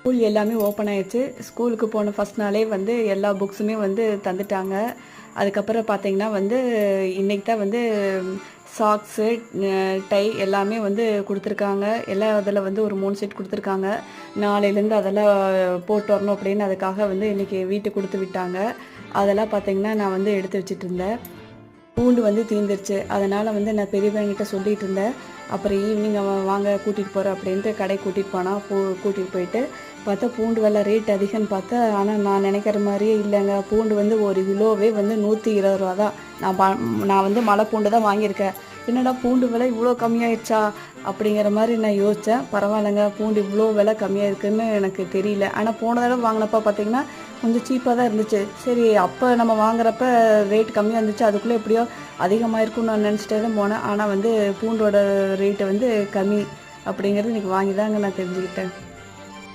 School எல்லாமே open ஆயிடுச்சு. ஸ்கூலுக்கு போன ஃபஸ்ட் நாளே வந்து எல்லா புக்ஸுமே வந்து தந்துட்டாங்க. அதுக்கப்புறம் பார்த்தீங்கன்னா வந்து இன்றைக்கி தான் வந்து சாக்ஸு, டை எல்லாமே வந்து கொடுத்துருக்காங்க. எல்லா இதில் வந்து ஒரு 3 செட் கொடுத்துருக்காங்க. நாளையிலேருந்து அதெல்லாம் போட்டு வரணும் அப்படின்னு அதுக்காக வந்து இன்றைக்கி வீட்டுக்கு கொடுத்து விட்டாங்க. அதெல்லாம் பார்த்தீங்கன்னா நான் வந்து எடுத்து வச்சுட்டு இருந்தேன். பூண்டு வந்து தீர்ந்துருச்சு. அதனால் வந்து நான் பெரியவங்கிட்ட சொல்லிகிட்டு இருந்தேன். அப்புறம் ஈவினிங் அவன் வாங்க கூட்டிகிட்டு போகிறேன் அப்படின்ட்டு கடைக்கு கூட்டிகிட்டு போனான். கூட்டிகிட்டு போயிட்டு பார்த்தா பூண்டு விலை ரேட் அதிகம்னு பார்த்தா, ஆனால் நான் நினைக்கிற மாதிரியே இல்லைங்க. பூண்டு வந்து ஒரு கிலோவே வந்து 120 ரூபா தான். நான் வந்து மலை பூண்டு தான் வாங்கியிருக்கேன். என்னடா பூண்டு விலை இவ்வளோ கம்மியாயிடுச்சா அப்படிங்கிற மாதிரி நான் யோசித்தேன். பரவாயில்லைங்க, பூண்டு இவ்வளோ விலை கம்மியாக இருக்குதுன்னு எனக்கு தெரியல. ஆனால் போன தடவை வாங்கினப்ப பார்த்திங்கன்னா கொஞ்சம் சீப்பாக தான் இருந்துச்சு. சரி, அப்போ நம்ம வாங்குறப்ப ரேட் கம்மியாக இருந்துச்சு, அதுக்குள்ளே எப்படியோ அதிகமாக இருக்கும்னு நான் நினச்சிட்டே தான் போனேன். ஆனால் வந்து பூண்டோட ரேட்டு வந்து கம்மி அப்படிங்கிறது இன்றைக்கி வாங்கி தாங்க நான் தெரிஞ்சுக்கிட்டேன்.